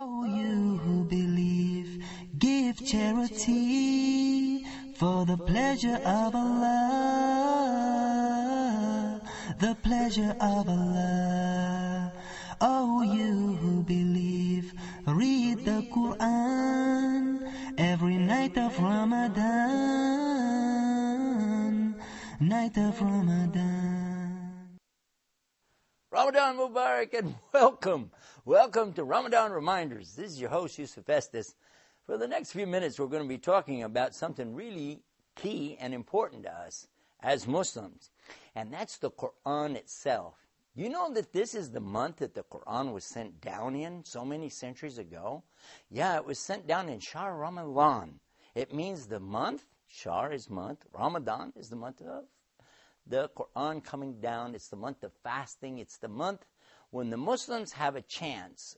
Oh, you who believe, give charity for the pleasure of Allah, the pleasure of Allah. Oh, you who believe, read the Quran every night of Ramadan, night of Ramadan. Ramadan Mubarak and welcome. Welcome to Ramadan Reminders. This is your host, Yusuf Estes. For the next few minutes, we're going to be talking about something really key and important to us as Muslims, and that's the Quran itself. You know that this is the month that the Quran was sent down in so many centuries ago? Yeah, it was sent down in Shahr Ramadan. It means the month, Shahr is month, Ramadan is the month of the Quran coming down. It's the month of fasting. It's the month when the Muslims have a chance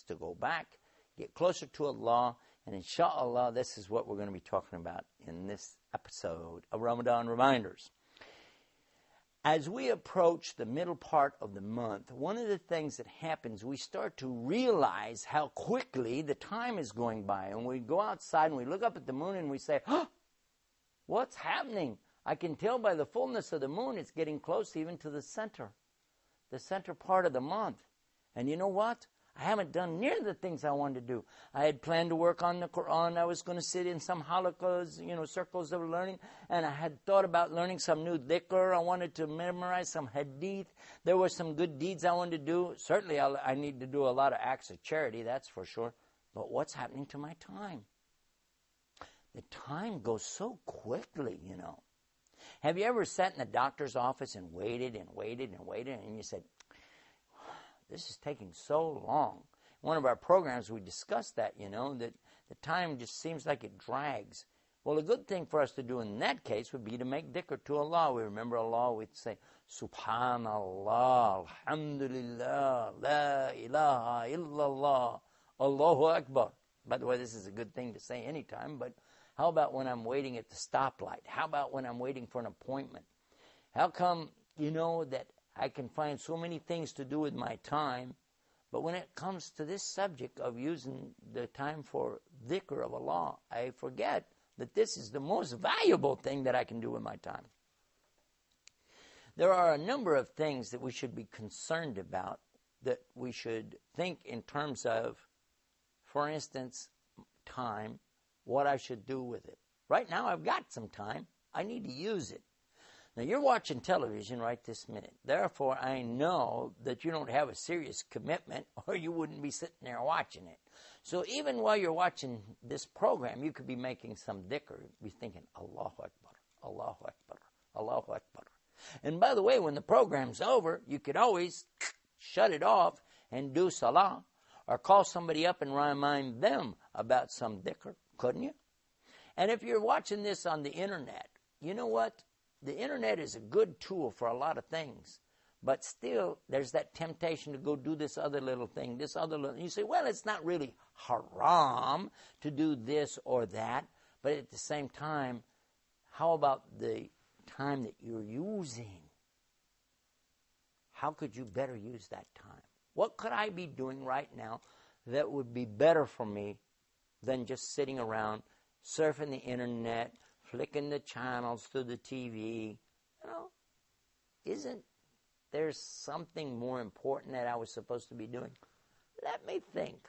to go back, get closer to Allah, and inshallah, this is what we're going to be talking about in this episode of Ramadan Reminders. As we approach the middle part of the month, one of the things that happens, we start to realize how quickly the time is going by. And we go outside and we look up at the moon and we say, "Oh, what's happening? I can tell by the fullness of the moon it's getting close even to the center part of the month." And you know what? I haven't done near the things I wanted to do. I had planned to work on the Quran. I was going to sit in some halaqas, circles of learning, and I had thought about learning some new dhikr. I wanted to memorize some hadith. There were some good deeds I wanted to do. Certainly I need to do a lot of acts of charity, that's for sure. But what's happening to my time? The time goes so quickly, Have you ever sat in the doctor's office and waited, and you said, "This is taking so long"? In one of our programs, we discussed that, that the time just seems like it drags. Well, a good thing for us to do in that case would be to make dhikr to Allah. We remember Allah, we'd say, Subhanallah, Alhamdulillah, La ilaha illallah, Allahu Akbar. By the way, this is a good thing to say anytime, but how about when I'm waiting at the stoplight? How about when I'm waiting for an appointment? How come, that I can find so many things to do with my time, but when it comes to this subject of using the time for dhikr of Allah, I forget that this is the most valuable thing that I can do with my time. There are a number of things that we should be concerned about, that we should think in terms of, for instance, time, what I should do with it. Right now, I've got some time. I need to use it. Now, you're watching television right this minute. Therefore, I know that you don't have a serious commitment, or you wouldn't be sitting there watching it. So even while you're watching this program, you could be making some dhikr. Be thinking, Allahu Akbar, Allahu Akbar, Allahu Akbar. And by the way, when the program's over, you could always shut it off and do salah, or call somebody up and remind them about some dhikr. Couldn't you? And if you're watching this on the internet, you know what? The internet is a good tool for a lot of things. But still, there's that temptation to go do this other little thing, this other little. You say, well, it's not really haram to do this or that. But at the same time, how about the time that you're using? How could you better use that time? What could I be doing right now that would be better for me than just sitting around, surfing the internet, flicking the channels through the TV? Isn't there something more important that I was supposed to be doing? Let me think.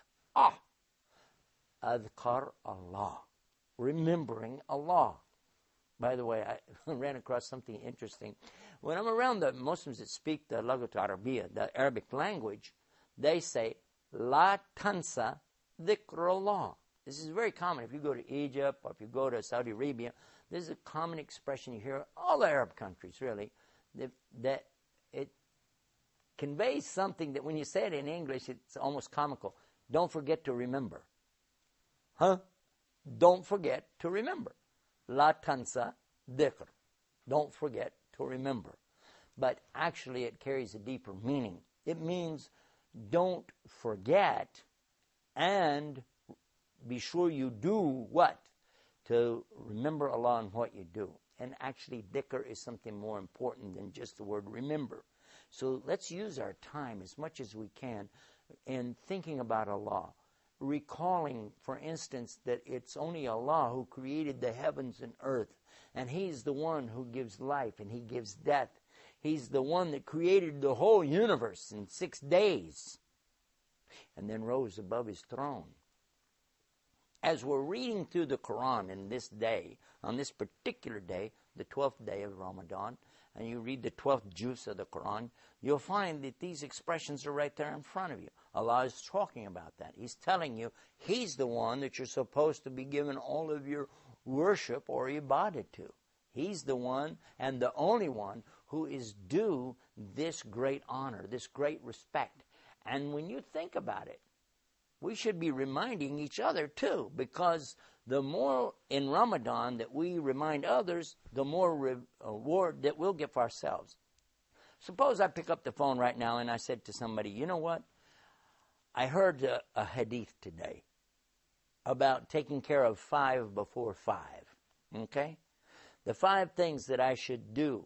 Adhkar Allah, remembering Allah. By the way, I ran across something interesting. When I'm around the Muslims that speak the Lughat Arabiya, the Arabic language, they say, La tansa dhikr Allah. This is very common. If you go to Egypt or if you go to Saudi Arabia, this is a common expression you hear in all the Arab countries, really, that it conveys something that when you say it in English, it's almost comical. Don't forget to remember. Don't forget to remember. La tansa dhikr. Don't forget to remember. But actually it carries a deeper meaning. It means don't forget, and be sure you do what? To remember Allah in what you do. And actually, dhikr is something more important than just the word remember. So let's use our time as much as we can in thinking about Allah. recalling, for instance, that it's only Allah who created the heavens and earth, and He's the one who gives life and He gives death. He's the one that created the whole universe in 6 days and then rose above His throne. As we're reading through the Quran in this day, on this particular day, the 12th day of Ramadan, and you read the 12th juz of the Quran, you'll find that these expressions are right there in front of you. Allah is talking about that. He's telling you He's the one that you're supposed to be giving all of your worship or ibadah to. He's the one and the only one who is due this great honor, this great respect. And when you think about it, we should be reminding each other too, because the more in Ramadan that we remind others, the more reward that we'll give ourselves. Suppose I pick up the phone right now and I said to somebody, you know what? I heard a hadith today about taking care of 5 before 5. Okay? The 5 things that I should do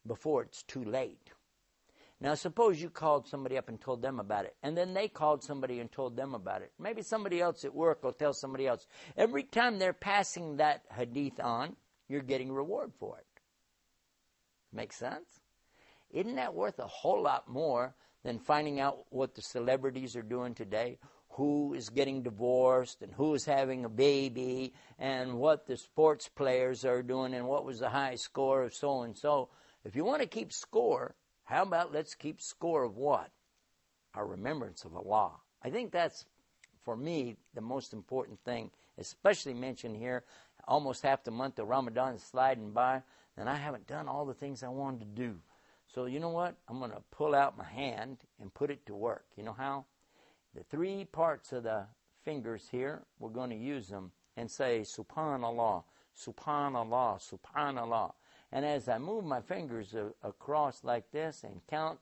before it's too late. Now, suppose you called somebody up and told them about it, and then they called somebody and told them about it. Maybe somebody else at work will tell somebody else. Every time they're passing that hadith on, you're getting reward for it. Make sense? Isn't that worth a whole lot more than finding out what the celebrities are doing today, who is getting divorced and who is having a baby, and what the sports players are doing and what was the high score of so-and-so? If you want to keep score, how about let's keep score of what? Our remembrance of Allah. I think that's, for me, the most important thing, especially mentioned here. Almost half the month of Ramadan is sliding by, and I haven't done all the things I wanted to do. So you know what? I'm going to pull out my hand and put it to work. You know how? The 3 parts of the fingers here, we're going to use them and say, Subhanallah, Subhanallah, Subhanallah. And as I move my fingers across like this and count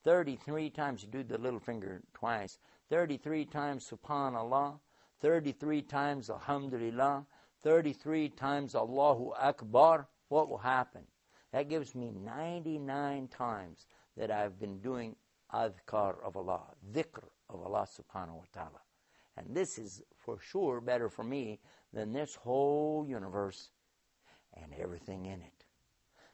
33 times, you do the little finger twice, 33 times Subhanallah, 33 times Alhamdulillah, 33 times Allahu Akbar, what will happen? That gives me 99 times that I've been doing adhkar of Allah, dhikr of Allah subhanahu wa ta'ala. And this is for sure better for me than this whole universe and everything in it.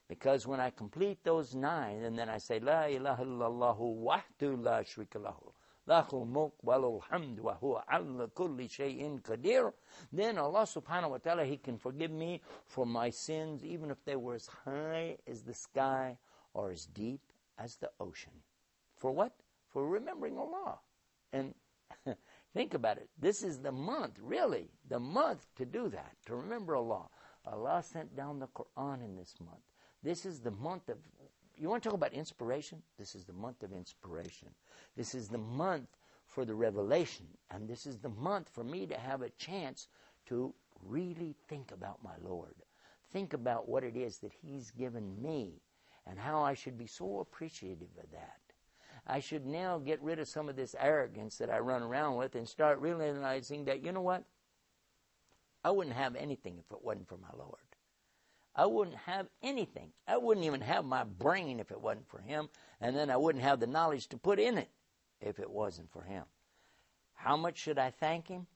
Because when I complete those 9, and then I say, La ilaha illallahu wahdu la shrika lahu, lahul mulk walul hamd wa huwa ala kulli shay'in qadir, then Allah subhanahu wa ta'ala, He can forgive me for my sins, even if they were as high as the sky or as deep as the ocean. For what? For remembering Allah. And think about it. This is the month, really, the month to do that, to remember Allah. Allah sent down the Quran in this month. This is the month of, you want to talk about inspiration? This is the month of inspiration. This is the month for the revelation. And this is the month for me to have a chance to really think about my Lord. Think about what it is that He's given me and how I should be so appreciative of that. I should now get rid of some of this arrogance that I run around with and start realizing that, you know what? I wouldn't have anything if it wasn't for my Lord. I wouldn't have anything. I wouldn't even have my brain if it wasn't for Him. And then I wouldn't have the knowledge to put in it if it wasn't for Him. How much should I thank Him?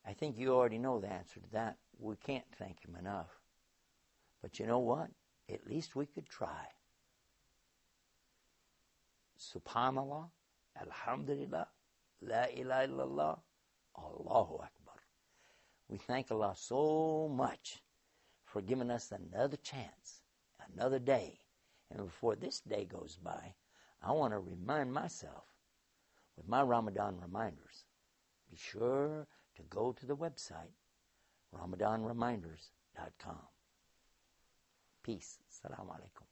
I think you already know the answer to that. We can't thank Him enough. But you know what? At least we could try. Subhanallah, Alhamdulillah, La ilaha illallah, Allahu Akbar. We thank Allah so much for giving us another chance, another day. And before this day goes by, I want to remind myself with my Ramadan reminders. Be sure to go to the website, RamadanReminders.com. Peace. Assalamu alaikum.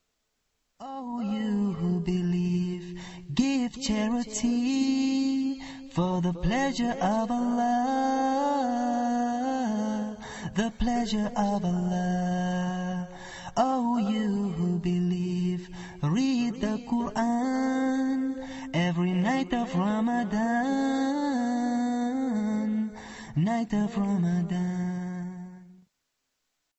Oh, you who believe, give charity for the pleasure of Allah, the pleasure of Allah. Oh, you who believe, read the Quran every night of Ramadan, night of Ramadan.